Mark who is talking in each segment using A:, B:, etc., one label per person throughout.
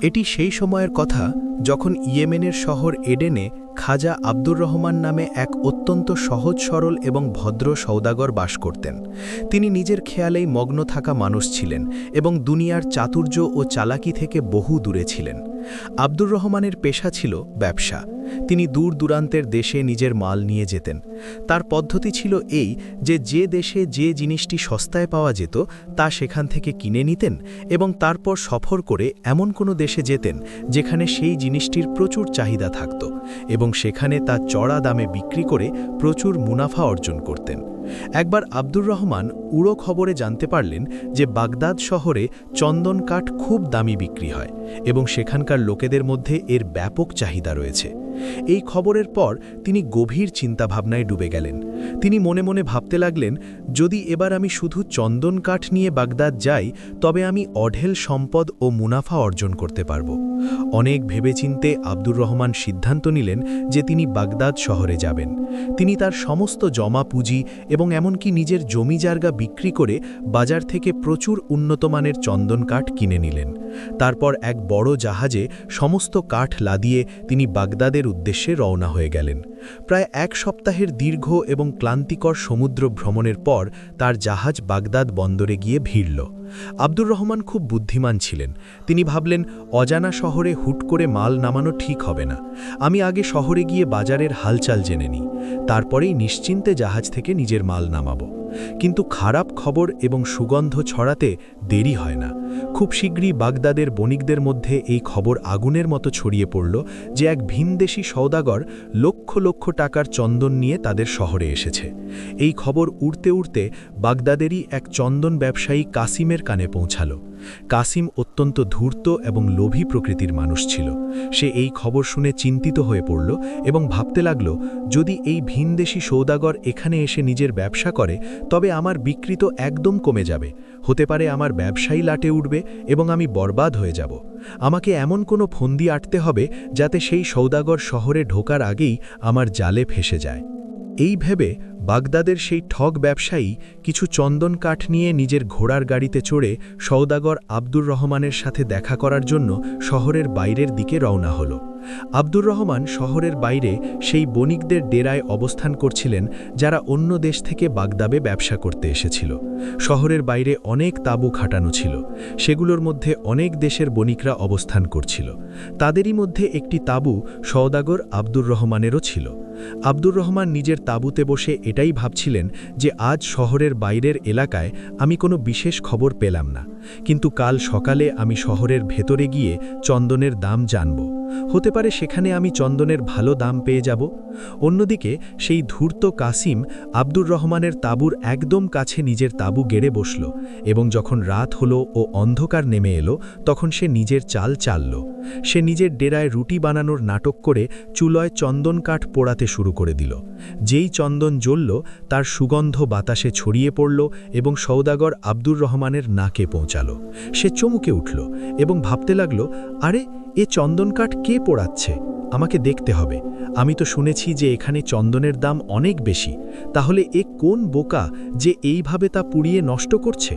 A: এটি সেই সময়ের কথা যখন ইয়েমেনের শহর এডেনে খাজা আব্দুর রহমান নামে এক অত্যন্ত সহজ সরল এবং ভদ্র সওদাগর বাস করতেন। তিনি নিজের খেয়ালেই মগ্ন থাকা মানুষ ছিলেন এবং দুনিয়ার চাতুর্য ও চালাকি থেকে বহু দূরে ছিলেন। আব্দুর রহমানের পেশা ছিল ব্যবসা। তিনি দূর দূরান্তের দেশে নিজের মাল নিয়ে যেতেন। তার পদ্ধতি ছিল এই যে দেশে যে জিনিসটি সস্তায় পাওয়া যেত তা সেখান থেকে কিনে নিতেন এবং তারপর সফর করে এমন কোনো দেশে যেতেন যেখানে সেই জিনিসটির প্রচুর চাহিদা থাকত এবং সেখানে তা চড়া দামে বিক্রি করে প্রচুর মুনাফা অর্জন করতেন। একবার আব্দুর রহমান উড়ো খবরে জানতে পারলেন যে বাগদাদ শহরে চন্দন কাঠ খুব দামি বিক্রি হয় এবং সেখানকার লোকেদের মধ্যে এর ব্যাপক চাহিদা রয়েছে। এই খবরের পর তিনি গভীর চিন্তাভাবনায় ডুবে গেলেন। তিনি মনে মনে ভাবতে লাগলেন, যদি এবার আমি শুধু চন্দন কাঠ নিয়ে বাগদাদ যাই তবে আমি অঢেল সম্পদ ও মুনাফা অর্জন করতে পারব। অনেক ভেবেচিন্তে আব্দুর রহমান সিদ্ধান্ত নিলেন যে তিনি বাগদাদ শহরে যাবেন। তিনি তার সমস্ত জমা পুঁজি এবং এমনকি নিজের জমি জায়গা বিক্রি করে বাজার থেকে প্রচুর উন্নতমানের চন্দন কাঠ কিনে নিলেন। তারপর এক বড় জাহাজে সমস্ত কাঠ লাদিয়ে তিনি বাগদাদের উদ্দেশ্যে রওনা হয়ে গেলেন। প্রায় এক সপ্তাহের দীর্ঘ এবং ক্লান্তিকর সমুদ্র ভ্রমণের পর তার জাহাজ বাগদাদ বন্দরে গিয়ে ভিড়ল। আব্দুর রহমান খুব বুদ্ধিমান ছিলেন। তিনি ভাবলেন, অজানা শহরে হুট করে মাল নামানো ঠিক হবে না। আমি আগে শহরে গিয়ে বাজারের হালচাল জেনে নিই, তারপরেই নিশ্চিন্তে জাহাজ থেকে নিজের মাল নামাবো। কিন্তু খারাপ খবর এবং সুগন্ধ ছড়াতে দেরি হয় না। খুব শীঘ্রই বাগদাদের বণিকদের মধ্যে এই খবর আগুনের মতো ছড়িয়ে পড়ল যে এক ভিনদেশী সওদাগর লক্ষ লক্ষ টাকার চন্দন নিয়ে তাদের শহরে এসেছে। এই খবর উড়তে উড়তে বাগদাদেরই এক চন্দন ব্যবসায়ী কাসিমের কানে পৌঁছালো। কাসিম অত্যন্ত ধূর্ত এবং লোভী প্রকৃতির মানুষ ছিল। সে এই খবর শুনে চিন্তিত হয়ে পড়ল এবং ভাবতে লাগল, যদি এই ভিনদেশী সওদাগর এখানে এসে নিজের ব্যবসা করে তবে আমার বিক্রি তো একদম কমে যাবে। হতে পারে আমার ব্যবসায়ী লাটে উঠবে এবং আমি বরবাদ হয়ে যাব। আমাকে এমন কোনো ফন্দি আটতে হবে যাতে সেই সওদাগর শহরে ঢোকার আগেই আমার জালে ফেসে যায়। এই ভেবে বাগদাদের সেই ঠগ ব্যবসায়ী কিছু চন্দন কাঠ নিয়ে নিজের ঘোড়ার গাড়িতে চড়ে সওদাগর আব্দুর রহমানের সাথে দেখা করার জন্য শহরের বাইরের দিকে রওনা হলো। আব্দুর রহমান শহরের বাইরে সেই বণিকদের ডেরায় অবস্থান করছিলেন যারা অন্য দেশ থেকে বাগদাদে ব্যবসা করতে এসেছিল। শহরের বাইরে অনেক তাঁবু খাটানো ছিল। সেগুলোর মধ্যে অনেক দেশের বণিকরা অবস্থান করছিল। তাদেরই মধ্যে একটি তাঁবু সওদাগর আব্দুর রহমানেরও ছিল। আব্দুর রহমান নিজের তাঁবুতে বসে এটাই ভাবছিলেন যে আজ শহরের বাইরের এলাকায় আমি কোনো বিশেষ খবর পেলাম না, কিন্তু কাল সকালে আমি শহরের ভেতরে গিয়ে চন্দনের দাম জানব। হতে পারে সেখানে আমি চন্দনের ভালো দাম পেয়ে যাব। অন্যদিকে সেই ধূর্ত কাসিম আব্দুর রহমানের তাঁবুর একদম কাছে নিজের তাঁবু গেড়ে বসল এবং যখন রাত হলো ও অন্ধকার নেমে এলো তখন সে নিজের চাল চালল। সে নিজের ডেরায় রুটি বানানোর নাটক করে চুলোয় চন্দন কাঠ পোড়াতে শুরু করে দিল। যেই চন্দন জ্বলল তার সুগন্ধ বাতাসে ছড়িয়ে পড়ল এবং সওদাগর আব্দুর রহমানের নাকে পৌঁছাল। সে চমকে উঠল এবং ভাবতে লাগল, আরে এ চন্দন কাঠ কে পোড়াচ্ছে? আমাকে দেখতে হবে। আমি তো শুনেছি যে এখানে চন্দনের দাম অনেক বেশি। তাহলে এ কোন বোকা যে এইভাবে তা পুড়িয়ে নষ্ট করছে?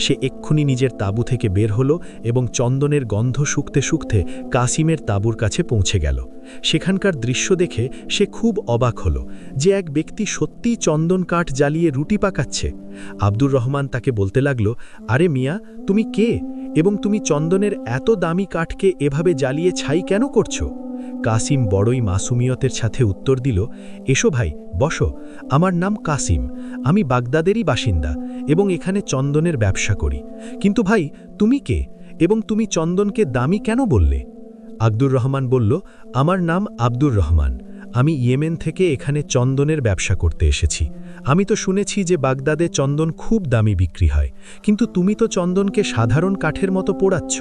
A: সে এক্ষুনি নিজের তাঁবু থেকে বের হলো এবং চন্দনের গন্ধ শুকতে শুকতে কাসিমের তাঁবুর কাছে পৌঁছে গেল। সেখানকার দৃশ্য দেখে সে খুব অবাক হলো যে এক ব্যক্তি সত্যিই চন্দন কাঠ জ্বালিয়ে রুটি পাকাচ্ছে। আব্দুর রহমান তাকে বলতে লাগল, আরে মিয়া, তুমি কে এবং তুমি চন্দনের এত দামি কাঠকে এভাবে জ্বালিয়ে ছাই কেন করছো? কাসিম বড়ই মাসুমিয়তের সাথে উত্তর দিল, এসো ভাই, বসো। আমার নাম কাসিম। আমি বাগদাদেরই বাসিন্দা এবং এখানে চন্দনের ব্যবসা করি। কিন্তু ভাই, তুমি কে এবং তুমি চন্দনকে দামি কেন বললে? আব্দুর রহমান বলল, আমার নাম আব্দুর রহমান। আমি ইয়েমেন থেকে এখানে চন্দনের ব্যবসা করতে এসেছি। আমি তো শুনেছি যে বাগদাদে চন্দন খুব দামি বিক্রি হয়, কিন্তু তুমি তো চন্দনকে সাধারণ কাঠের মতো পোড়াচ্ছ।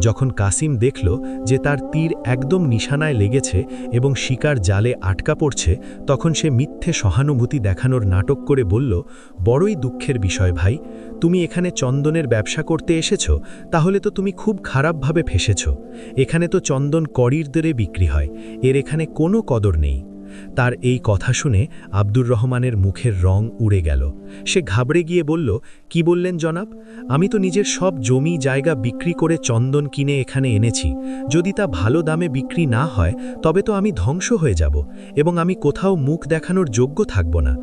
A: যখন কাসিম দেখল যে তার তীর একদম নিশানায় লেগেছে এবং শিকার জালে আটকা পড়ছে, তখন সে মিথ্যে সহানুভূতি দেখানোর নাটক করে বলল, বড়ই দুঃখের বিষয় ভাই, তুমি এখানে চন্দনের ব্যবসা করতে এসেছো, তাহলে তো তুমি খুব খারাপভাবে ফেসেছ। এখানে তো চন্দন কড়ির দরে বিক্রি হয়, এর এখানে কোনো কদর নেই। তার এই কথা শুনে আব্দুর রহমানের মুখের রং উড়ে গেল। সে ঘাবড়ে গিয়ে বলল, কি বললেন জনাব? আমি তো নিজের সব জমি জায়গা বিক্রি করে চন্দন কিনে এখানে এনেছি। যদি তা ভালো দামে বিক্রি না হয় তবে তো আমি ধ্বংস হয়ে যাব এবং আমি কোথাও মুখ দেখানোর যোগ্য থাকব না।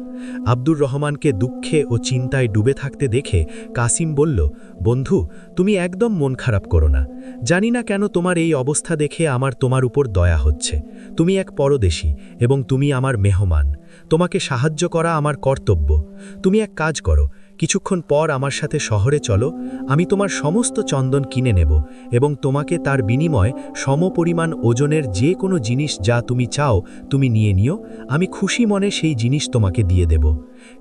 A: আব্দুর রহমানকে দুঃখে ও চিন্তায় ডুবে থাকতে দেখে কাসিম বলল, বন্ধু, তুমি একদম মন খারাপ করো না। জানি না কেন তোমার এই অবস্থা দেখে আমার তোমার উপর দয়া হচ্ছে। তুমি এক পরদেশী এবং তুমি আমার মেহমান। তোমাকে সাহায্য করা আমার কর্তব্য। তুমি এক কাজ করো, কিছুক্ষণ পর আমার সাথে শহরে চলো। আমি তোমার সমস্ত চন্দন কিনে নেব এবং তোমাকে তার বিনিময়ে সমপরিমাণ ওজনের যে কোনো জিনিস যা তুমি চাও তুমি নিয়ে নিও। আমি খুশি মনে সেই জিনিস তোমাকে দিয়ে দেব।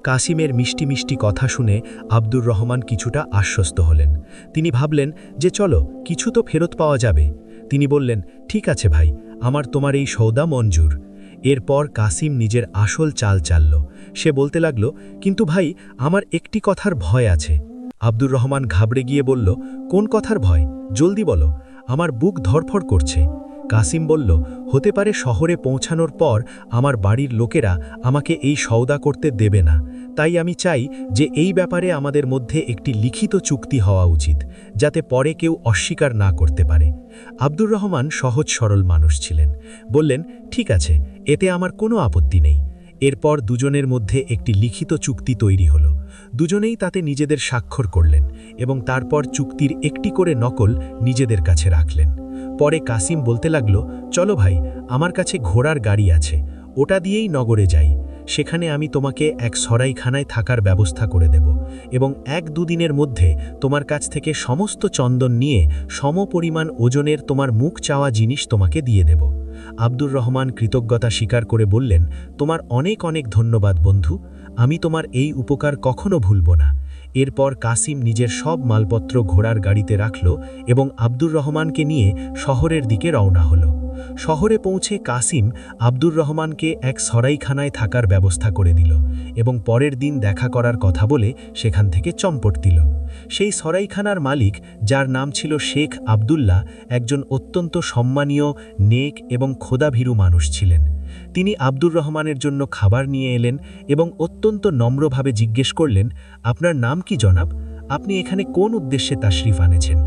A: কাসিমের মিষ্টি মিষ্টি কথা শুনে আব্দুর রহমান কিছুটা আশ্বস্ত হলেন। তিনি ভাবলেন যে চলো, কিছু তো ফেরত পাওয়া যাবে। তিনি বললেন, ঠিক আছে ভাই, আমার তোমার এই সৌদা মঞ্জুর। এরপর কাসিম নিজের আসল চাল চালল। সে বলতে লাগল, কিন্তু ভাই, আমার একটি কথার ভয় আছে। আব্দুর রহমান ঘাবড়ে গিয়ে বলল, কোন কথার ভয়? জলদি বলো, আমার বুক ধড়ফড় করছে। কাসিম বলল, হতে পারে শহরে পৌঁছানোর পর আমার বাড়ির লোকেরা আমাকে এই সওদা করতে দেবে না। তাই আমি চাই যে এই ব্যাপারে আমাদের মধ্যে একটি লিখিত চুক্তি হওয়া উচিত, যাতে পরে কেউ অস্বীকার না করতে পারে। আব্দুর রহমান সহজ সরল মানুষ ছিলেন। বললেন, ঠিক আছে, এতে আমার কোনো আপত্তি নেই। এরপর দুজনের মধ্যে একটি লিখিত চুক্তি তৈরি হলো। দুজনেই তাতে নিজেদের স্বাক্ষর করলেন এবং তারপর চুক্তির একটি করে নকল নিজেদের কাছে রাখলেন। পরে কাসিম বলতে লাগল, চলো ভাই, আমার কাছে ঘোড়ার গাড়ি আছে, ওটা দিয়েই নগরে যাই। সেখানে আমি তোমাকে এক সরাইখানায় থাকার ব্যবস্থা করে দেব এবং 1-2 দিনের মধ্যে তোমার কাছ থেকে সমস্ত চন্দন নিয়ে সমপরিমাণ ওজনের তোমার মুখ চাওয়া জিনিস তোমাকে দিয়ে দেব। আব্দুর রহমান কৃতজ্ঞতা স্বীকার করে বললেন, তোমার অনেক অনেক ধন্যবাদ বন্ধু, আমি তোমার এই উপকার কখনো ভুলব না। এরপর কাসিম নিজের সব মালপত্র ঘোড়ার গাড়িতে রাখল এবং আব্দুর রহমানকে নিয়ে শহরের দিকে রওনা হলো। শহরে পৌঁছে কাসিম আব্দুর রহমানকে এক সরাইখানায় থাকার ব্যবস্থা করে দিল এবং পরের দিন দেখা করার কথা বলে সেখান থেকে চম্পট দিল। সেই সরাইখানার মালিক, যার নাম ছিল শেখ আবদুল্লাহ, একজন অত্যন্ত সম্মানীয়, নেক এবং খোদাভীরু মানুষ ছিলেন। তিনি আব্দুর রহমানের জন্য খাবার নিয়ে এলেন এবং অত্যন্ত নম্রভাবে জিজ্ঞেস করলেন, আপনার নাম কি জনাব? আপনি এখানে কোন উদ্দেশ্যে তাশরিফ আনেছেন?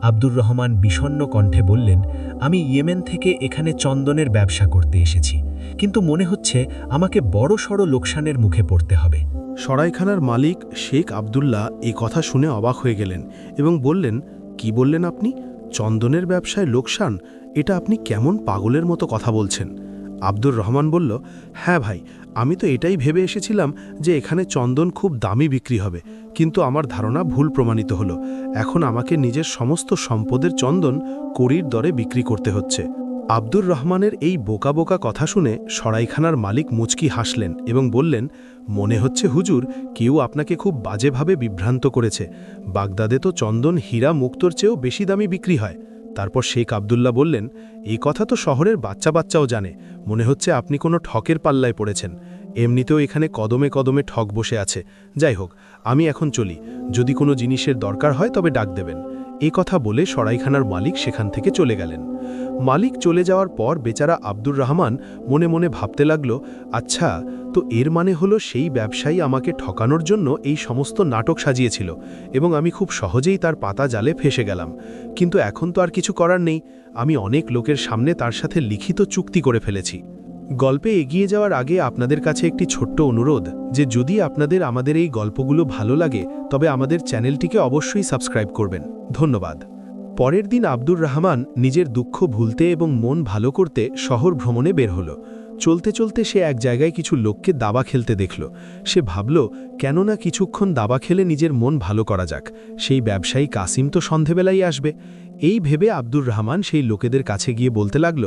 A: আব্দুর রহমান বিষণ্ণ কণ্ঠে বললেন, আমি ইয়েমেন থেকে এখানে চন্দনের ব্যবসা করতে এসেছি, কিন্তু মনে হচ্ছে আমাকে বড়সড় লোকসানের মুখে পড়তে হবে।
B: সরাইখানার মালিক শেখ আবদুল্লাহ এই কথা শুনে অবাক হয়ে গেলেন এবং বললেন, কি বললেন আপনি? চন্দনের ব্যবসায় লোকসান? এটা আপনি কেমন পাগলের মতো কথা বলছেন? আব্দুর রহমান বলল, হ্যাঁ ভাই, আমি তো এটাই ভেবে এসেছিলাম যে এখানে চন্দন খুব দামি বিক্রি হবে, কিন্তু আমার ধারণা ভুল প্রমাণিত হলো। এখন আমাকে নিজের সমস্ত সম্পদের চন্দন কড়ির দরে বিক্রি করতে হচ্ছে। আব্দুর রহমানের এই বোকা বোকা কথা শুনে সরাইখানার মালিক মুচকি হাসলেন এবং বললেন, মনে হচ্ছে হুজুর, কেউ আপনাকে খুব বাজেভাবে বিভ্রান্ত করেছে। বাগদাদে তো চন্দন হীরা মুক্তোর চেয়েও বেশি দামি বিক্রি হয়। তারপর শেখ আবদুল্লাহ বললেন, এই কথা তো শহরের বাচ্চা বাচ্চাও জানে। মনে হচ্ছে আপনি কোনো ঠকের পাল্লায় পড়েছেন। এমনিতেও এখানে কদমে কদমে ঠক বসে আছে। যাই হোক, আমি এখন চলি। যদি কোনো জিনিসের দরকার হয় তবে ডাক দেবেন। এই কথা বলে সরাইখানার মালিক সেখান থেকে চলে গেলেন। মালিক চলে যাওয়ার পর বেচারা আব্দুর রহমান মনে মনে ভাবতে লাগল, আচ্ছা, তো এর মানে হলো সেই ব্যবসায়ী আমাকে ঠকানোর জন্য এই সমস্ত নাটক সাজিয়েছিল এবং আমি খুব সহজেই তার পাতা জালে ফেসে গেলাম। কিন্তু এখন তো আর কিছু করার নেই। আমি অনেক লোকের সামনে তার সাথে লিখিত চুক্তি করে ফেলেছি। গল্পে এগিয়ে যাওয়ার আগে আপনাদের কাছে একটি ছোট্ট অনুরোধ, যে যদি আপনাদের আমাদের এই গল্পগুলো ভালো লাগে তবে আমাদের চ্যানেলটিকে অবশ্যই সাবস্ক্রাইব করবেন। ধন্যবাদ। পরের দিন আব্দুর রহমান নিজের দুঃখ ভুলতে এবং মন ভালো করতে শহর ভ্রমণে বের হলো। চলতে চলতে সে এক জায়গায় কিছু লোককে দাবা খেলতে দেখল। সে ভাবল, কেননা কিছুক্ষণ দাবা খেলে নিজের মন ভালো করা যাক। সেই ব্যবসায়ী কাসিম তো সন্ধেবেলাই আসবে। এই ভেবে আব্দুর রহমান সেই লোকেদের কাছে গিয়ে বলতে লাগল,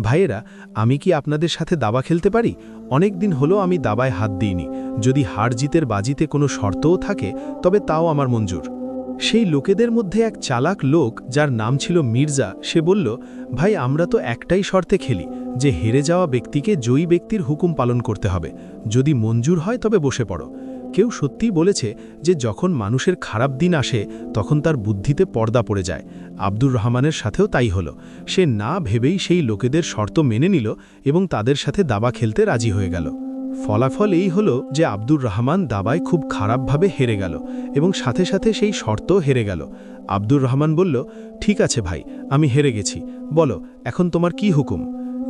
B: ভাইয়েরা, আমি কি আপনাদের সাথে দাবা খেলতে পারি? অনেক দিন হলো আমি দাবায় হাত দিইনি। যদি হার জিতের বাজিতে কোনো শর্তও থাকে তবে তাও আমার মঞ্জুর। সেই লোকেদের মধ্যে এক চালাক লোক, যার নাম ছিল মির্জা, সে বলল, ভাই, আমরা তো একটাই শর্তে খেলি, যে হেরে যাওয়া ব্যক্তিকে জয়ী ব্যক্তির হুকুম পালন করতে হবে। যদি মঞ্জুর হয় তবে বসে পড়ো। কেউ সত্যিই বলেছে যে যখন মানুষের খারাপ দিন আসে তখন তার বুদ্ধিতে পর্দা পড়ে যায়। আব্দুর রহমানের সাথেও তাই হলো। সে না ভেবেই সেই লোকেদের শর্ত মেনে নিল এবং তাদের সাথে দাবা খেলতে রাজি হয়ে গেল। ফলাফল এই হলো যে আব্দুর রহমান দাবায় খুব খারাপভাবে হেরে গেল এবং সাথে সাথে সেই শর্তও হেরে গেল। আব্দুর রহমান বলল, ঠিক আছে ভাই, আমি হেরে গেছি, বলো এখন তোমার কি হুকুম?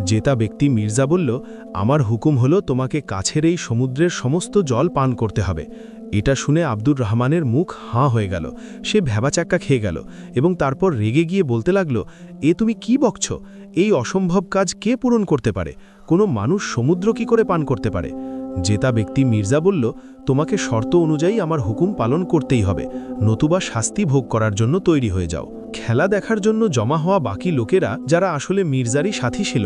B: জেতা ব্যক্তি মির্জা বলল, আমার হুকুম হলো তোমাকে কাছের এই সমুদ্রের সমস্ত জল পান করতে হবে। এটা শুনে আব্দুর রহমানের মুখ হাঁ হয়ে গেল, সে ভ্যাবাচাক্কা খেয়ে গেল এবং তারপর রেগে গিয়ে বলতে লাগলো, এ তুমি কি বকছ? এই অসম্ভব কাজ কে পূরণ করতে পারে? কোনো মানুষ সমুদ্র কি করে পান করতে পারে? জেতা ব্যক্তি মির্জা বলল, তোমাকে শর্ত অনুযায়ী আমার হুকুম পালন করতেই হবে, নতুবা শাস্তি ভোগ করার জন্য তৈরি হয়ে যাও। খেলা দেখার জন্য জমা হওয়া বাকি লোকেরা, যারা আসলে মির্জারই সাথী ছিল,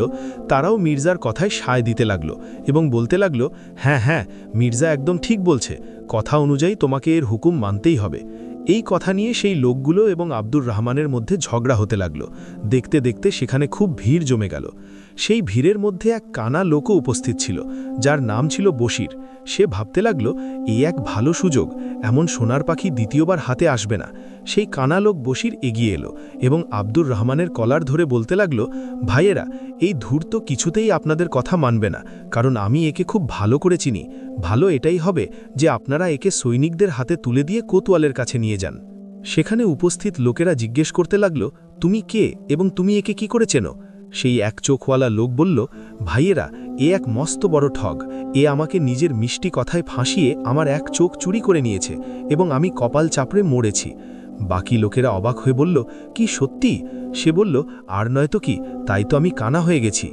B: তারাও মির্জার কথায় সায় দিতে লাগলো এবং বলতে লাগলো, হ্যাঁ হ্যাঁ, মির্জা একদম ঠিক বলছে, কথা অনুযায়ী তোমাকে এর হুকুম মানতেই হবে। এই কথা নিয়ে সেই লোকগুলো এবং আব্দুর রহমানের মধ্যে ঝগড়া হতে লাগলো। দেখতে দেখতে সেখানে খুব ভিড় জমে গেল। সেই ভিড়ের মধ্যে এক কানা লোকও উপস্থিত ছিল, যার নাম ছিল বশির। সে ভাবতে লাগলো, এই এক ভালো সুযোগ, এমন সোনার পাখি দ্বিতীয়বার হাতে আসবে না। সেই কানা লোক বশির এগিয়ে এলো এবং আব্দুর রহমানের কলার ধরে বলতে লাগলো, ভাইয়েরা, এই ধূর্ত কিছুতেই আপনাদের কথা মানবে না, কারণ আমি একে খুব ভালো করে চিনি। ভালো এটাই হবে যে আপনারা একে সৈনিকদের হাতে তুলে দিয়ে কোতোয়ালের কাছে নিয়ে যান। সেখানে উপস্থিত লোকেরা জিজ্ঞেস করতে লাগলো, তুমি কে এবং তুমি একে কি করে চেনো? সেই এক চোখওয়ালা লোক বলল, ভাইয়েরা, এ এক মস্ত বড় ঠগ। এ আমাকে নিজের মিষ্টি কথায় ফাঁসিয়ে আমার এক চোখ চুরি করে নিয়েছে এবং আমি কপাল চাপড়ে মরেছি। বাকি লোকেরা অবাক হয়ে বলল, কি সত্যি? সে বলল, আর নয়তো কি, তাই তো আমি কানা হয়ে গেছি।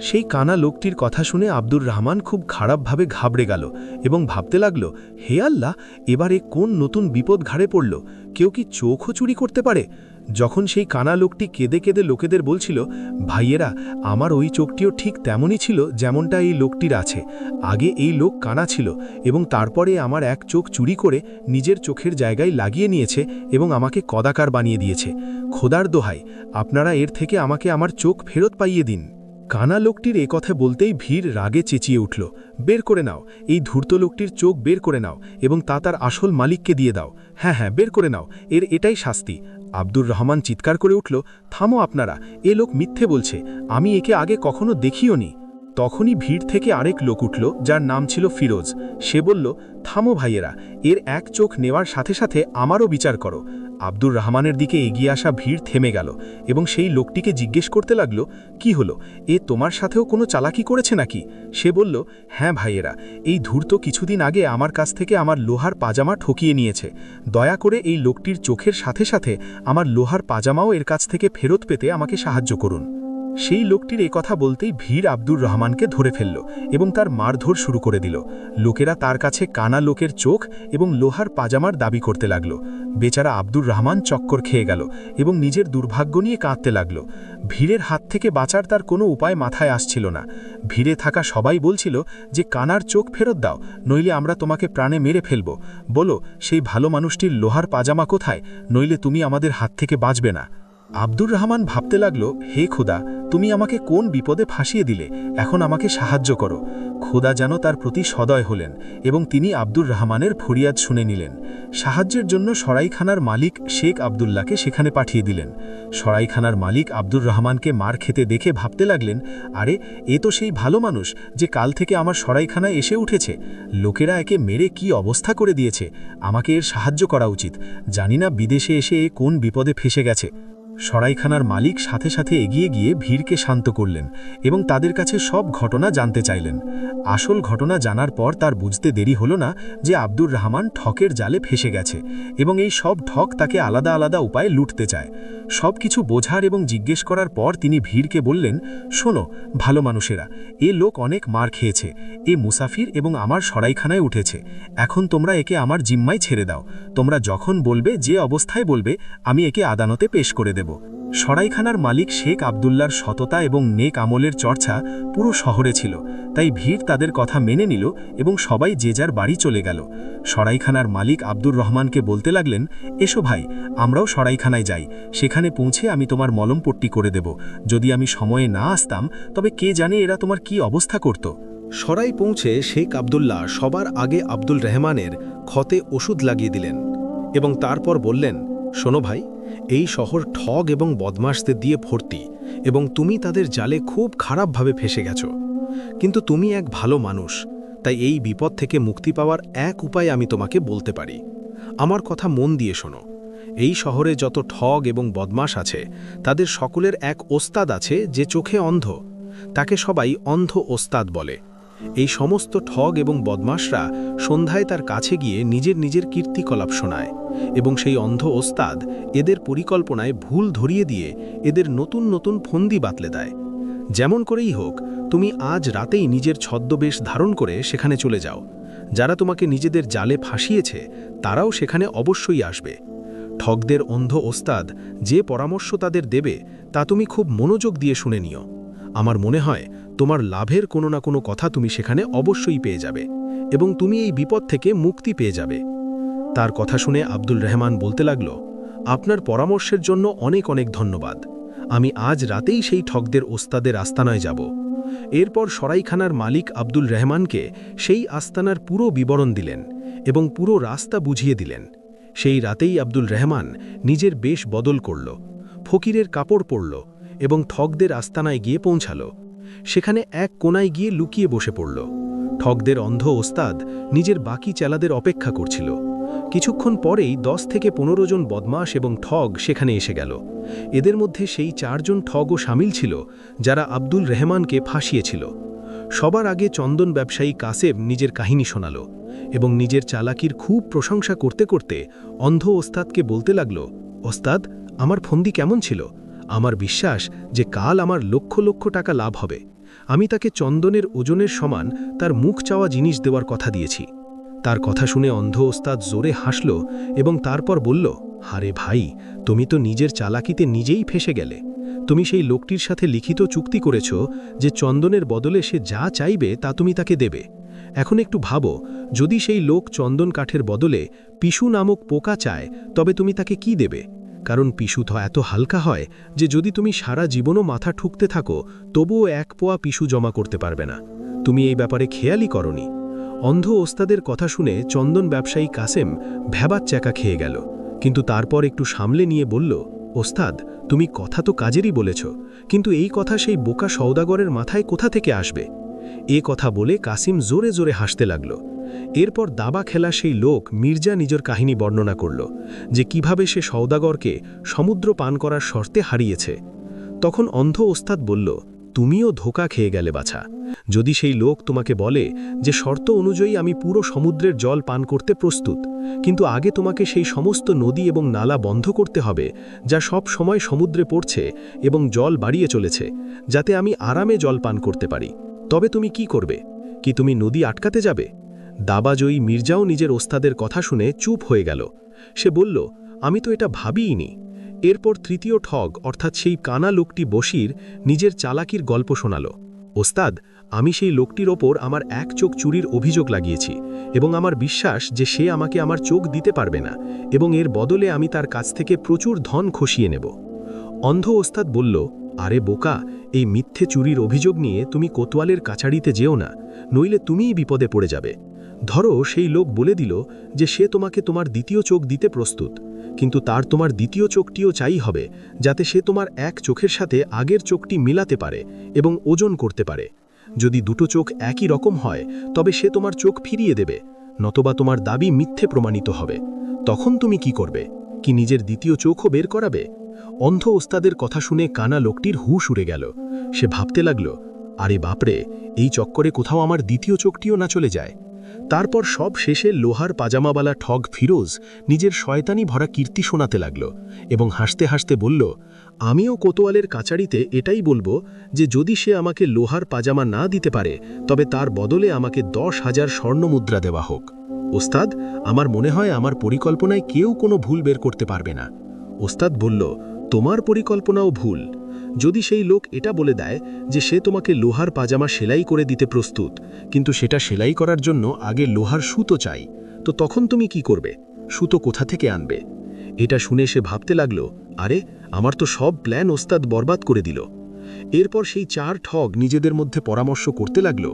B: সেই কানা লোকটির কথা শুনে আব্দুর রহমান খুব খারাপভাবে ঘাবড়ে গেল এবং ভাবতে লাগল, হে আল্লাহ, এবারে কোন নতুন বিপদ ঘাড়ে পড়ল? কেউ কি চোখও চুরি করতে পারে? যখন সেই কানা লোকটি কেঁদে কেঁদে লোকেদের বলছিল, ভাইয়েরা, আমার ওই চোখটিও ঠিক তেমনই ছিল যেমনটা এই লোকটির আছে। আগে এই লোক কানা ছিল এবং তারপরে আমার এক চোখ চুরি করে নিজের চোখের জায়গায় লাগিয়ে নিয়েছে এবং আমাকে কদাকার বানিয়ে দিয়েছে। খোদার দোহাই, আপনারা এর থেকে আমাকে আমার চোখ ফেরত পাইয়ে দিন। কানা লোকটির এ কথা বলতেই ভিড় রাগে চেঁচিয়ে উঠল, বের করে নাও, এই ধূর্ত লোকটির চোখ বের করে নাও এবং তা তার আসল মালিককে দিয়ে দাও। হ্যাঁ হ্যাঁ, বের করে নাও, এর এটাই শাস্তি। আব্দুর রহমান চিৎকার করে উঠল, থামো আপনারা, এ লোক মিথ্যে বলছে, আমি একে আগে কখনো দেখিও নি। তখনই ভিড় থেকে আরেক লোক উঠল, যার নাম ছিল ফিরোজ। সে বলল, থামো ভাইয়েরা, এর এক চোখ নেওয়ার সাথে সাথে আমারও বিচার করো। আব্দুর রহমানের দিকে এগিয়ে আসা ভিড় থেমে গেল এবং সেই লোকটিকে জিজ্ঞেস করতে লাগলো, কি হলো, এ তোমার সাথেও কোনো চালাকি করেছে নাকি? সে বলল, হ্যাঁ ভাইয়েরা, এই ধূর্ত কিছুদিন আগে আমার কাছ থেকে আমার লোহার পাজামা ঠকিয়ে নিয়েছে। দয়া করে এই লোকটির চোখের সাথে সাথে আমার লোহার পাজামাও এর কাছ থেকে ফেরত পেতে আমাকে সাহায্য করুন। সেই লোকটির এ কথা বলতেই ভিড় আব্দুর রহমানকে ধরে ফেলল এবং তার মারধর শুরু করে দিল। লোকেরা তার কাছে কানা লোকের চোখ এবং লোহার পাজামার দাবি করতে লাগল। বেচারা আব্দুর রহমান চক্কর খেয়ে গেল এবং নিজের দুর্ভাগ্য নিয়ে কাঁদতে লাগল। ভিড়ের হাত থেকে বাঁচার তার কোনো উপায় মাথায় আসছিল না। ভিড়ে থাকা সবাই বলছিল যে, কানার চোখ ফেরত দাও, নইলে আমরা তোমাকে প্রাণে মেরে ফেলব। বলো, সেই ভালো মানুষটির লোহার পাজামা কোথায়, নইলে তুমি আমাদের হাত থেকে বাঁচবে না। আব্দুর রহমান ভাবতে লাগলো, হে খোদা, তুমি আমাকে কোন বিপদে ফাঁসিয়ে দিলে, এখন আমাকে সাহায্য করো। খোদা যেন তার প্রতি সদয় হলেন এবং তিনি আব্দুর রহমানের ফরিয়াদ শুনে নিলেন। সাহায্যের জন্য সরাইখানার মালিক শেখ আবদুল্লাহকে সেখানে পাঠিয়ে দিলেন। সরাইখানার মালিক আব্দুর রহমানকে মার খেতে দেখে ভাবতে লাগলেন, আরে, এ তো সেই ভালো মানুষ যে কাল থেকে আমার সরাইখানায় এসে উঠেছে। লোকেরা একে মেরে কি অবস্থা করে দিয়েছে, আমাকে এর সাহায্য করা উচিত। জানি না বিদেশে এসে এ কোন বিপদে ফেসে গেছে। সরাইখানার মালিক সাথে সাথে এগিয়ে গিয়ে ভিড়কে শান্ত করলেন এবং তাদের কাছে সব ঘটনা জানতে চাইলেন। আসল ঘটনা জানার পর তার বুঝতে দেরি হলো না যে আব্দুর রহমান ঠকের জালে ফেসে গেছে এবং এই সব ঠক তাকে আলাদা আলাদা উপায়ে লুটতে চায়। সব কিছু বোঝার এবং জিজ্ঞেস করার পর তিনি ভিড়কে বললেন, শোনো ভালো মানুষেরা, এ লোক অনেক মার খেয়েছে, এ মুসাফির এবং আমার সরাইখানায় উঠেছে। এখন তোমরা একে আমার জিম্মায় ছেড়ে দাও। তোমরা যখন বলবে, যে অবস্থায় বলবে, আমি একে আদালতে পেশ করে দেব। সরাইখানার মালিক শেখ আবদুল্লার সততা এবং নেক আমলের চর্চা পুরো শহরে ছিল, তাই ভিড় তাদের কথা মেনে নিল এবং সবাই যে যার বাড়ি চলে গেল। সরাইখানার মালিক আব্দুর রহমানকে বলতে লাগলেন, এসো ভাই, আমরাও সরাইখানায় যাই, সেখানে পৌঁছে আমি তোমার মলমপট্টি করে দেব। যদি আমি সময়ে না আসতাম, তবে কে জানে এরা তোমার কি অবস্থা করত।
A: সরাই পৌঁছে শেখ আবদুল্লাহ সবার আগে আব্দুল রহমানের ক্ষতে ওষুধ লাগিয়ে দিলেন এবং তারপর বললেন, শোনো ভাই, এই শহর ঠগ এবং বদমাশদের দিয়ে ভর্তি এবং তুমি তাদের জালে খুব খারাপভাবে ফেসে গেছো। কিন্তু তুমি এক ভালো মানুষ,
B: তাই এই বিপদ থেকে মুক্তি পাওয়ার এক উপায় আমি তোমাকে বলতে পারি। আমার কথা মন দিয়ে শোনো। এই শহরে যত ঠগ এবং বদমাশ আছে তাদের সকলের এক ওস্তাদ আছে যে চোখে অন্ধ। তাকে সবাই অন্ধ ওস্তাদ বলে। এই সমস্ত ঠগ এবং বদমাশরা সন্ধ্যায় তার কাছে গিয়ে নিজের নিজের কীর্তিকলাপ শোনায় এবং সেই অন্ধ ওস্তাদ এদের পরিকল্পনায় ভুল ধরিয়ে দিয়ে এদের নতুন নতুন ফন্দি বাতলে দেয়। যেমন করেই হোক, তুমি আজ রাতেই নিজের ছদ্মবেশ ধারণ করে সেখানে চলে যাও। যারা তোমাকে নিজেদের জালে ফাঁসিয়েছে তারাও সেখানে অবশ্যই আসবে। ঠগদের অন্ধ ওস্তাদ যে পরামর্শ তাদের দেবে তা তুমি খুব মনোযোগ দিয়ে শুনে নিও। আমার মনে হয় তোমার লাভের কোনো না কোনো কথা তুমি সেখানে অবশ্যই পেয়ে যাবে এবং তুমি এই বিপদ থেকে মুক্তি পেয়ে যাবে। তার কথা শুনে আব্দুল রহমান বলতে লাগল, আপনার পরামর্শের জন্য অনেক অনেক ধন্যবাদ। আমি আজ রাতেই সেই ঠগদের ওস্তাদের আস্তানায় যাব। এরপর সরাইখানার মালিক আব্দুল রহমানকে সেই আস্তানার পুরো বিবরণ দিলেন এবং পুরো রাস্তা বুঝিয়ে দিলেন। সেই রাতেই আব্দুল রহমান নিজের বেশ বদল করল, ফকিরের কাপড় পরল এবং ঠগদের আস্তানায় গিয়ে পৌঁছাল। সেখানে এক কোনায় গিয়ে লুকিয়ে বসে পড়ল। ঠগদের অন্ধ ওস্তাদ নিজের বাকি চেলাদের অপেক্ষা করছিল। কিছুক্ষণ পরেই 10 থেকে 15 জন বদমাশ এবং ঠগ সেখানে এসে গেল। এদের মধ্যে সেই 4 জন ঠগও সামিল ছিল যারা আব্দুল রহমানকে ফাঁসিয়েছিল। সবার আগে চন্দন ব্যবসায়ী কাসেম নিজের কাহিনী শোনাল এবং নিজের চালাকির খুব প্রশংসা করতে করতে অন্ধ ওস্তাদকে বলতে লাগল, ওস্তাদ, আমার ফন্দি কেমন ছিল? আমার বিশ্বাস যে কাল আমার লক্ষ লক্ষ টাকা লাভ হবে। আমি তাকে চন্দনের ওজনের সমান তার মুখ চাওয়া জিনিস দেওয়ার কথা দিয়েছি। তার কথা শুনে অন্ধ ওস্তাদ জোরে হাসল এবং তারপর বলল, আরে ভাই, তুমি তো নিজের চালাকিতে নিজেই ফেসে গেলে। তুমি সেই লোকটির সাথে লিখিত চুক্তি করেছ যে চন্দনের বদলে সে যা চাইবে তা তুমি তাকে দেবে। এখন একটু ভাবো, যদি সেই লোক চন্দন কাঠের বদলে পিসু নামক পোকা চায় তবে তুমি তাকে কি দেবে? কারণ পিসু তো এত হালকা হয় যে যদি তুমি সারা জীবনও মাথা ঠুকতে থাকো তবুও 1 পোয়া পিসু জমা করতে পারবে না। তুমি এই ব্যাপারে খেয়ালই করনি। অন্ধ ওস্তাদের কথা শুনে চন্দন ব্যবসায়ী কাসেম ভ্যাবাত চ্যাকা খেয়ে গেল, কিন্তু তারপর একটু সামলে নিয়ে বলল, ওস্তাদ, তুমি কথা তো কাজেরই বলেছ, কিন্তু এই কথা সেই বোকা সওদাগরের মাথায় কোথা থেকে আসবে? এ কথা বলে কাসিম জোরে জোরে হাসতে লাগল। এরপর দাবা খেলা সেই লোক মির্জা নিজের কাহিনী বর্ণনা করল যে কিভাবে সে সওদাগরকে সমুদ্র পান করার শর্তে হারিয়েছে। তখন অন্ধ ওস্তাদ বলল, তুমিও ধোঁকা খেয়ে গেলে বাছা। যদি সেই লোক তোমাকে বলে যে শর্ত অনুযায়ী আমি পুরো সমুদ্রের জল পান করতে প্রস্তুত, কিন্তু আগে তোমাকে সেই সমস্ত নদী এবং নালা বন্ধ করতে হবে যা সব সময় সমুদ্রে পড়ছে এবং জল বাড়িয়ে চলেছে, যাতে আমি আরামে জল পান করতে পারি, তবে তুমি কি করবে? কি তুমি নদী আটকাতে যাবে? দাবাজয়ী মির্জাও নিজের ওস্তাদের কথা শুনে চুপ হয়ে গেল। সে বলল, আমি তো এটা ভাবিইনি। এরপর তৃতীয় ঠগ অর্থাৎ সেই কানা লোকটি বশির নিজের চালাকির গল্প শোনাল। ওস্তাদ, আমি সেই লোকটির ওপর আমার এক চোখ চুরির অভিযোগ লাগিয়েছি এবং আমার বিশ্বাস যে সে আমাকে আমার চোখ দিতে পারবে না এবং এর বদলে আমি তার কাছ থেকে প্রচুর ধন খসিয়ে নেব। অন্ধ ওস্তাদ বলল, আরে বোকা, এই মিথ্যে চুরির অভিযোগ নিয়ে তুমি কোতোয়ালের কাছারিতে যেও না, নইলে তুমিই বিপদে পড়ে যাবে। ধরো সেই লোক বলে দিল যে সে তোমাকে তোমার দ্বিতীয় চোখ দিতে প্রস্তুত, কিন্তু তার তোমার দ্বিতীয় চোখটিও চাই হবে যাতে সে তোমার এক চোখের সাথে আগের চোখটি মিলাতে পারে এবং ওজন করতে পারে। যদি দুটো চোখ একই রকম হয় তবে সে তোমার চোখ ফিরিয়ে দেবে, নতবা তোমার দাবি মিথ্যে প্রমাণিত হবে। তখন তুমি কি করবে? কি নিজের দ্বিতীয় চোখও বের করাবে? অন্ধ ওস্তাদের কথা শুনে কানা লোকটির হুঁশ উড়ে গেল। সে ভাবতে লাগল, আরে বাপরে, এই চক্করে কোথাও আমার দ্বিতীয় চোখটিও না চলে যায়। তারপর সব শেষে লোহার পাজামাওয়ালা ঠগ ফিরোজ নিজের শয়তানি ভরা কীর্তি শোনাতে লাগল এবং হাসতে হাসতে বলল, আমিও কোতোয়ালের কাছারিতে এটাই বলবো যে যদি সে আমাকে লোহার পাজামা না দিতে পারে তবে তার বদলে আমাকে 10,000 স্বর্ণমুদ্রা দেওয়া হোক। ওস্তাদ, আমার মনে হয় আমার পরিকল্পনায় কেউ কোনো ভুল বের করতে পারবে না। ওস্তাদ বলল, তোমার পরিকল্পনাও ভুল। যদি সেই লোক এটা বলে দেয় যে সে তোমাকে লোহার পাজামা সেলাই করে দিতে প্রস্তুত, কিন্তু সেটা সেলাই করার জন্য আগে লোহার সুতো চাই, তো তখন তুমি কি করবে? সুতো কোথা থেকে আনবে? এটা শুনে সে ভাবতে লাগল, আরে আমার তো সব প্ল্যান ওস্তাদ বরবাদ করে দিল। এরপর সেই 4 ঠগ নিজেদের মধ্যে পরামর্শ করতে লাগল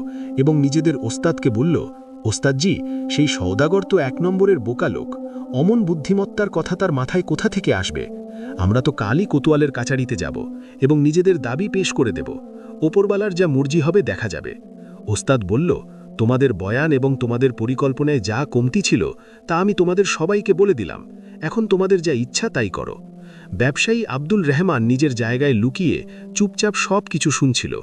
B: এবং নিজেদের ওস্তাদকে বলল, ওস্তাদজি, সেই সওদাগর তো 1 নম্বরের বোকা লোক। অমন বুদ্ধিমত্তার কথা তার মাথায় কোথা থেকে আসবে? আমরা তো কালই কোতোয়ালের কাছারিতে যাব এবং নিজেদের দাবি পেশ করে দেব। ওপরবালার যা মর্জি হবে দেখা যাবে। ওস্তাদ বলল, তোমাদের বয়ান এবং তোমাদের পরিকল্পনায় যা কমতি ছিল তা আমি তোমাদের সবাইকে বলে দিলাম। এখন তোমাদের যা ইচ্ছা তাই করো। ব্যবসায়ী আব্দুল রহমান নিজের জায়গায় লুকিয়ে চুপচাপ সব কিছু শুনছিল।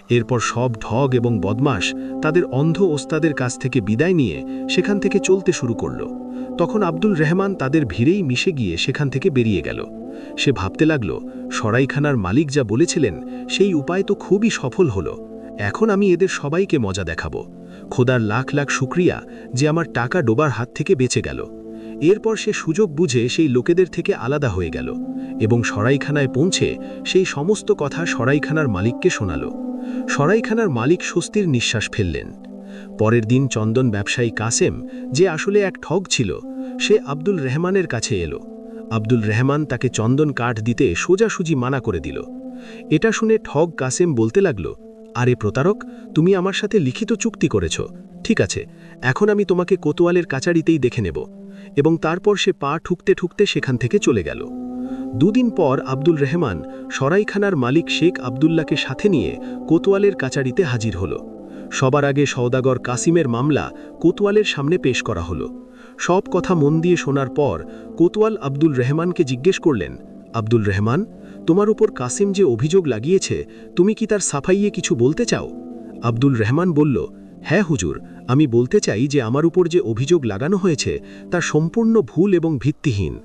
B: এরপর সব ঢগ এবং বদমাশ তাদের অন্ধ ওস্তাদের কাছ থেকে বিদায় নিয়ে সেখান থেকে চলতে শুরু করল। তখন আব্দুল রহমান তাদের ভিড়েই মিশে গিয়ে সেখান থেকে বেরিয়ে গেল। সে ভাবতে লাগল, সরাইখানার মালিক যা বলেছিলেন সেই উপায় তো খুবই সফল হলো। এখন আমি এদের সবাইকে মজা দেখাবো। খোদার লাখ লাখ শুকরিয়া যে আমার টাকা ডোবার হাত থেকে বেঁচে গেল। এরপর সে সুযোগ বুঝে সেই লোকেদের থেকে আলাদা হয়ে গেল এবং সরাইখানায় পৌঁছে সেই সমস্ত কথা সরাইখানার মালিককে শোনাল। সরাইখানার মালিক স্বস্তির নিঃশ্বাস ফেললেন। পরের দিন চন্দন ব্যবসায়ী কাসেম, যে আসলে এক ঠগ ছিল, সে আব্দুল রহমানের কাছে এলো। আব্দুল রহমান তাকে চন্দন কাঠ দিতে সোজাসুজি মানা করে দিল। এটা শুনে ঠগ কাসেম বলতে লাগল, আরে প্রতারক, তুমি আমার সাথে লিখিত চুক্তি করেছ, ঠিক আছে, এখন আমি তোমাকে কোতোয়ালের কাচারিতেই দেখে নেব। এবং তারপর সে পা ঠুকতে ঠুকতে সেখান থেকে চলে গেল। দুদিন পর আব্দুল রহমান সরাইখানার মালিক শেখ আবদুল্লাকে সাথে নিয়ে কোতোয়ালের কাচারিতে হাজির হল। সবার আগে সওদাগর কাসিমের মামলা কোতোয়ালের সামনে পেশ করা হলো। সব কথা মন দিয়ে শোনার পর কোতোয়াল আব্দুল রহমানকে জিজ্ঞেস করলেন, আব্দুল রহমান, তোমার উপর কাসিম যে অভিযোগ লাগিয়েছে, তুমি কি তার সাফাইয়ে কিছু বলতে চাও? আব্দুল রহমান বলল, হ্যাঁ হুজুর, আমি বলতে চাই যে আমার উপর যে অভিযোগ লাগানো হয়েছে তা সম্পূর্ণ ভুল এবং ভিত্তিহীন।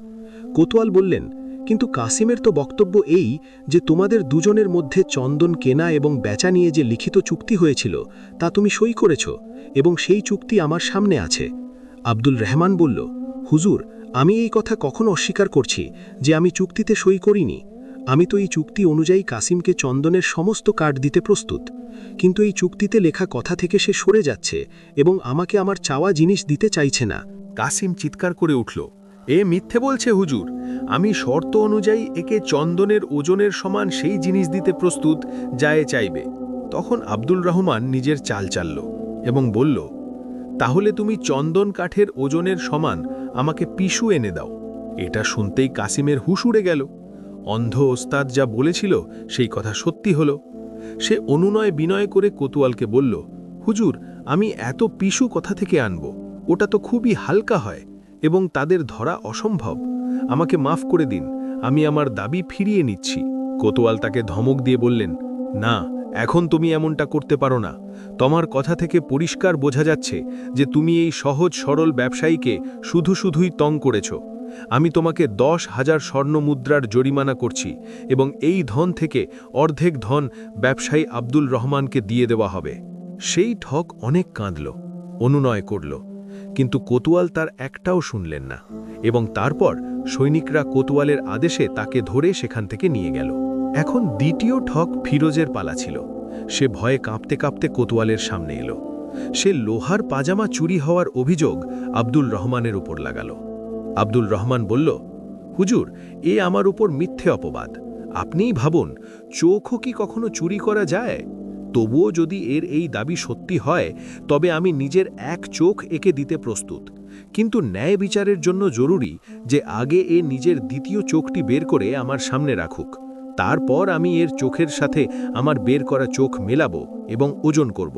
B: কোতোয়াল বললেন, কিন্তু কাসিমের তো বক্তব্য এই যে তোমাদের দুজনের মধ্যে চন্দন কেনা এবং বেচা নিয়ে যে লিখিত চুক্তি হয়েছিল তা তুমি সই করেছ এবং সেই চুক্তি আমার সামনে আছে। আব্দুল রহমান বলল, হুজুর, আমি এই কথা কখনো অস্বীকার করছি যে আমি চুক্তিতে সই করিনি। আমি তো এই চুক্তি অনুযায়ী কাসিমকে চন্দনের সমস্ত কার্ড দিতে প্রস্তুত, কিন্তু এই চুক্তিতে লেখা কথা থেকে সে সরে যাচ্ছে এবং আমাকে আমার চাওয়া জিনিস দিতে চাইছে না।
A: কাসিম চিৎকার করে উঠল, এ মিথ্যে বলছে হুজুর, আমি শর্ত অনুযায়ী একে চন্দনের ওজনের সমান সেই জিনিস দিতে প্রস্তুত যা এ চাইবে। তখন আব্দুল রহমান নিজের চাল চালল এবং বলল, তাহলে তুমি চন্দন কাঠের ওজনের সমান আমাকে পিসু এনে দাও। এটা শুনতেই কাসিমের হুশ উড়ে গেল। অন্ধ ওস্তাদ যা বলেছিল সেই কথা সত্যি হলো। সে অনুনয় বিনয় করে কোতোয়ালকে বলল, হুজুর, আমি এত পিসু কথা থেকে আনব? ওটা তো খুবই হালকা হয় এবং তাদের ধরা অসম্ভব। আমাকে মাফ করে দিন, আমি আমার দাবি ফিরিয়ে নিচ্ছি। কোতোয়াল তাকে ধমক দিয়ে বললেন, না, এখন তুমি এমনটা করতে পারো না। তোমার কথা থেকে পরিষ্কার বোঝা যাচ্ছে যে তুমি এই সহজ সরল ব্যবসায়ীকে শুধুই তং করেছ। আমি তোমাকে 10,000 স্বর্ণ মুদ্রার জরিমানা করছি এবং এই ধন থেকে অর্ধেক ধন ব্যবসায়ী আব্দুল রহমানকে দিয়ে দেওয়া হবে। সেই ঠগ অনেক কাঁদল, অনুনয় করল, কিন্তু কোতোয়াল তার একটাও শুনলেন না এবং তারপর সৈনিকরা কোতোয়ালের আদেশে তাকে ধরে সেখান থেকে নিয়ে গেল। এখন দ্বিতীয় ঠগ ফিরোজের পালা ছিল। সে ভয়ে কাঁপতে কাঁপতে কোতোয়ালের সামনে এলো। সে লোহার পাজামা চুরি হওয়ার অভিযোগ আব্দুল রহমানের উপর লাগালো। আব্দুল রহমান বলল, হুজুর, এ আমার উপর মিথ্যে অপবাদ। আপনিই ভাবুন, চোখও কি কখনো চুরি করা যায়? তবুও যদি এর এই দাবি সত্যি হয় তবে আমি নিজের এক চোখ একে দিতে প্রস্তুত, কিন্তু ন্যায় বিচারের জন্য জরুরি যে আগে এ নিজের দ্বিতীয় চোখটি বের করে আমার সামনে রাখুক। তারপর আমি এর চোখের সাথে আমার বের করা চোখ মেলাবো এবং ওজন করব।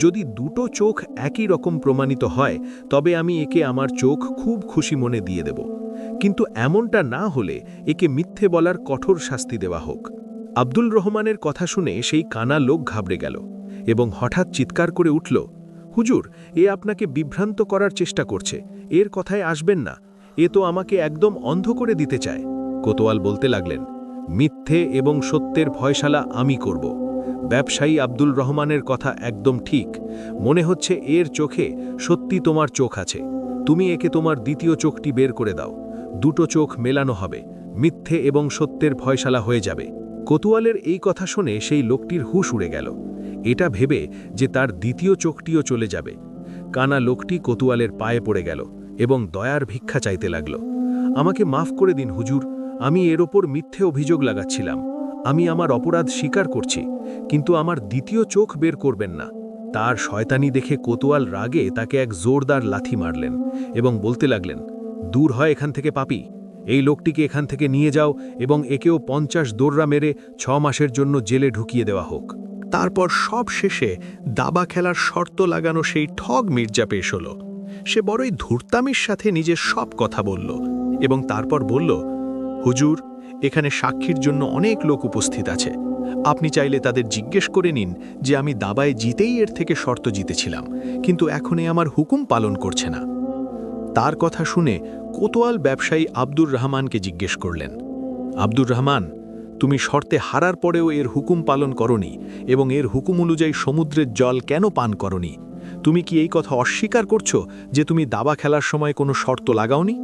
A: যদি দুটো চোখ একই রকম প্রমাণিত হয় তবে আমি একে আমার চোখ খুব খুশি মনে দিয়ে দেব, কিন্তু এমনটা না হলে একে মিথ্যে বলার কঠোর শাস্তি দেওয়া হোক। আব্দুল রহমানের কথা শুনে সেই কানা লোক ঘাবড়ে গেল এবং হঠাৎ চিৎকার করে উঠল, হুজুর, এ আপনাকে বিভ্রান্ত করার চেষ্টা করছে, এর কথায় আসবেন না, এ তো আমাকে একদম অন্ধ করে দিতে চায়। কোতোয়াল বলতে লাগলেন, মিথ্যে এবং সত্যের ফয়সালা আমি করব। ব্যবসায়ী আব্দুল রহমানের কথা একদম ঠিক, মনে হচ্ছে এর চোখে সত্যি তোমার চোখ আছে। তুমি একে তোমার দ্বিতীয় চোখটি বের করে দাও, দুটো চোখ মেলানো হবে, মিথ্যে এবং সত্যের ফয়সালা হয়ে যাবে। কোতোয়ালের এই কথা শুনে সেই লোকটির হুঁশ উড়ে গেল, এটা ভেবে যে তার দ্বিতীয় চোখটিও চলে যাবে। কানা লোকটি কোতোয়ালের পায়ে পড়ে গেল এবং দয়ার ভিক্ষা চাইতে লাগল, আমাকে মাফ করে দিন হুজুর, আমি এর ওপর মিথ্যে অভিযোগ লাগাচ্ছিলাম। আমি আমার অপরাধ স্বীকার করছি, কিন্তু আমার দ্বিতীয় চোখ বের করবেন না। তার শয়তানি দেখে কোতোয়াল রাগে তাকে এক জোরদার লাথি মারলেন এবং বলতে লাগলেন, দূর হয় এখান থেকে পাপী, এই লোকটিকে এখান থেকে নিয়ে যাও এবং একেও 50 দোররা মেরে 6 মাসের জন্য জেলে ঢুকিয়ে দেওয়া হোক। তারপর সব শেষে দাবা খেলার শর্ত লাগানো সেই ঠগ মির্জা পেশ হলো। সে বড়ই ধূর্তামির সাথে নিজের সব কথা বলল এবং তারপর বলল, হুজুর, এখানে সাক্ষীর জন্য অনেক লোক উপস্থিত আছে। আপনি চাইলে তাদের জিজ্ঞেস করে নিন যে আমি দাবায় জিতেই এর থেকে শর্ত জিতেছিলাম, কিন্তু এখন এ আমার হুকুম পালন করছে না। তার কথা শুনে কোতোয়াল ব্যবসায়ী আব্দুর রহমানকে জিজ্ঞেস করলেন, আব্দুর রহমান, তুমি শর্তে হারার পরেও এর হুকুম পালন করনি এবং এর হুকুম অনুযায়ী সমুদ্রের জল কেন পান করনি? তুমি কি এই কথা অস্বীকার করছো যে তুমি দাবা খেলার সময় কোনো শর্ত লাগাওনি?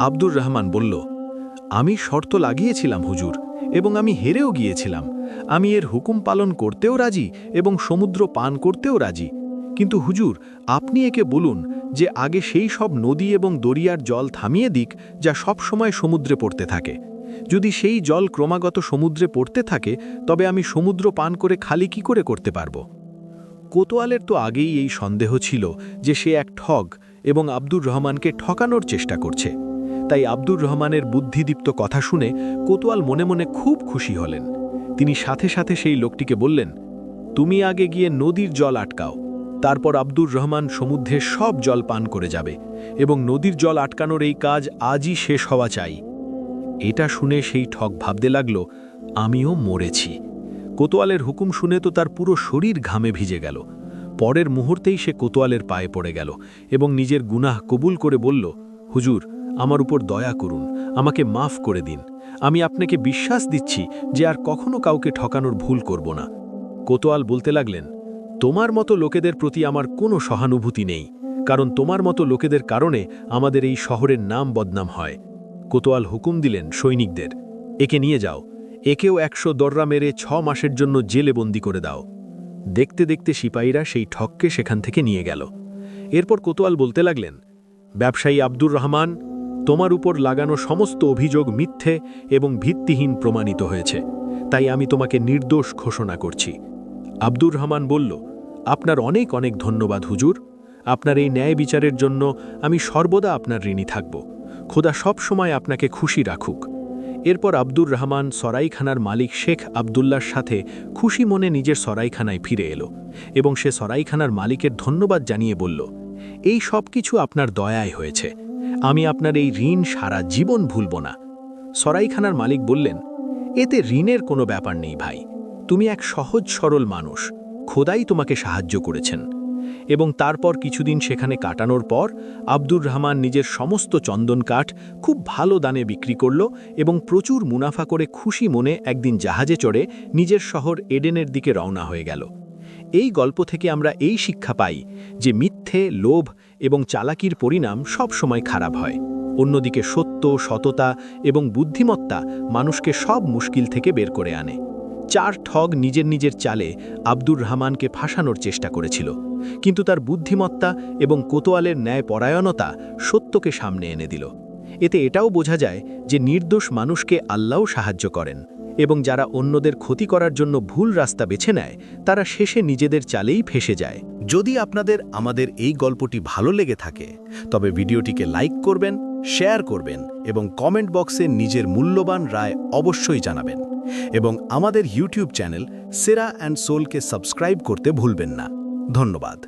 A: আব্দুর রহমান বলল, আমি শর্ত লাগিয়েছিলাম হুজুর, এবং আমি হেরেও গিয়েছিলাম। আমি এর হুকুম পালন করতেও রাজি এবং সমুদ্র পান করতেও রাজি, কিন্তু হুজুর, আপনি একে বলুন যে আগে সেই সব নদী এবং দরিয়ার জল থামিয়ে দিক যা সব সময় সমুদ্রে পড়তে থাকে। যদি সেই জল ক্রমাগত সমুদ্রে পড়তে থাকে, তবে আমি সমুদ্র পান করে খালি কি করে করতে পারব? কোতোয়ালের তো আগেই এই সন্দেহ ছিল যে সে এক ঠগ এবং আব্দুর রহমানকে ঠকানোর চেষ্টা করছে। তাই আব্দুর রহমানের বুদ্ধিদীপ্ত কথা শুনে কোতোয়াল মনে মনে খুব খুশি হলেন। তিনি সাথে সাথে সেই লোকটিকে বললেন, তুমি আগে গিয়ে নদীর জল আটকাও, তারপর আব্দুর রহমান সমুদ্রের সব জল পান করে যাবে এবং নদীর জল আটকানোর এই কাজ আজই শেষ হওয়া চাই। এটা শুনে সেই ঠগ ভাবতে লাগল, আমিও মরেছি। কোতোয়ালের হুকুম শুনে তো তার পুরো শরীর ঘামে ভিজে গেল। পরের মুহূর্তেই সে কোতোয়ালের পায়ে পড়ে গেল এবং নিজের গুনাহ কবুল করে বলল, হুজুর, আমার উপর দয়া করুন, আমাকে মাফ করে দিন। আমি আপনাকে বিশ্বাস দিচ্ছি যে আর কখনো কাউকে ঠকানোর ভুল করব না। কোতোয়াল বলতে লাগলেন, তোমার মতো লোকেদের প্রতি আমার কোনো সহানুভূতি নেই, কারণ তোমার মতো লোকেদের কারণে আমাদের এই শহরের নাম বদনাম হয়। কোতোয়াল হুকুম দিলেন সৈনিকদের, একে নিয়ে যাও, একেও 100 দররা মেরে 6 মাসের জন্য জেলে বন্দি করে দাও। দেখতে দেখতে সিপাহীরা সেই ঠককে সেখান থেকে নিয়ে গেল। এরপর কোতোয়াল বলতে লাগলেন, ব্যবসায়ী আব্দুর রহমান, তোমার উপর লাগানো সমস্ত অভিযোগ মিথ্যে এবং ভিত্তিহীন প্রমাণিত হয়েছে, তাই আমি তোমাকে নির্দোষ ঘোষণা করছি। আব্দুর রহমান বলল, আপনার অনেক অনেক ধন্যবাদ হুজুর। আপনার এই ন্যায় বিচারের জন্য আমি সর্বদা আপনার ঋণী থাকব। খোদা সব সময় আপনাকে খুশি রাখুক। এরপর আব্দুর রহমান সরাইখানার মালিক শেখ আবদুল্লার সাথে খুশি মনে নিজের সরাইখানায় ফিরে এলো এবং সে সরাইখানার মালিকের ধন্যবাদ জানিয়ে বলল, এই সব কিছু আপনার দয়ায় হয়েছে। আমি আপনার এই ঋণ সারা জীবন ভুলব না। সরাইখানার মালিক বললেন, এতে ঋণের কোনো ব্যাপার নেই ভাই, তুমি এক সহজ সরল মানুষ, খোদাই তোমাকে সাহায্য করেছেন। এবং তারপর কিছুদিন সেখানে কাটানোর পর আব্দুর রহমান নিজের সমস্ত চন্দন কাঠ খুব ভালো দামে বিক্রি করল এবং প্রচুর মুনাফা করে খুশি মনে একদিন জাহাজে চড়ে নিজের শহর এডেনের দিকে রওনা হয়ে গেল। এই গল্প থেকে আমরা এই শিক্ষা পাই যে মিথ্যে, লোভ এবং চালাকির পরিণাম সব সময় খারাপ হয়। অন্যদিকে সত্য, সততা এবং বুদ্ধিমত্তা মানুষকে সব মুশকিল থেকে বের করে আনে। 4 ঠগ নিজের নিজের চালে আব্দুর রহমানকে ফাঁসানোর চেষ্টা করেছিল, কিন্তু তার বুদ্ধিমত্তা এবং কোতোয়ালের ন্যায়পরায়ণতা সত্যকে সামনে এনে দিল। এতে এটাও বোঝা যায় যে নির্দোষ মানুষকে আল্লাহও সাহায্য করেন এবং যারা অন্যদের ক্ষতি করার জন্য ভুল রাস্তা বেছে নেয় তারা শেষে নিজেদের চালেই ফেঁসে যায়।
C: যদি আপনাদের আমাদের এই গল্পটি ভালো লেগে থাকে, তবে ভিডিওটিকে লাইক করবেন, শেয়ার করবেন এবং কমেন্ট বক্সে নিজের মূল্যবান রায় অবশ্যই জানাবেন। এবং আমাদের ইউটিউব চ্যানেল সেরা অ্যান্ড সোলকে সাবস্ক্রাইব করতে ভুলবেন না। ধন্যবাদ।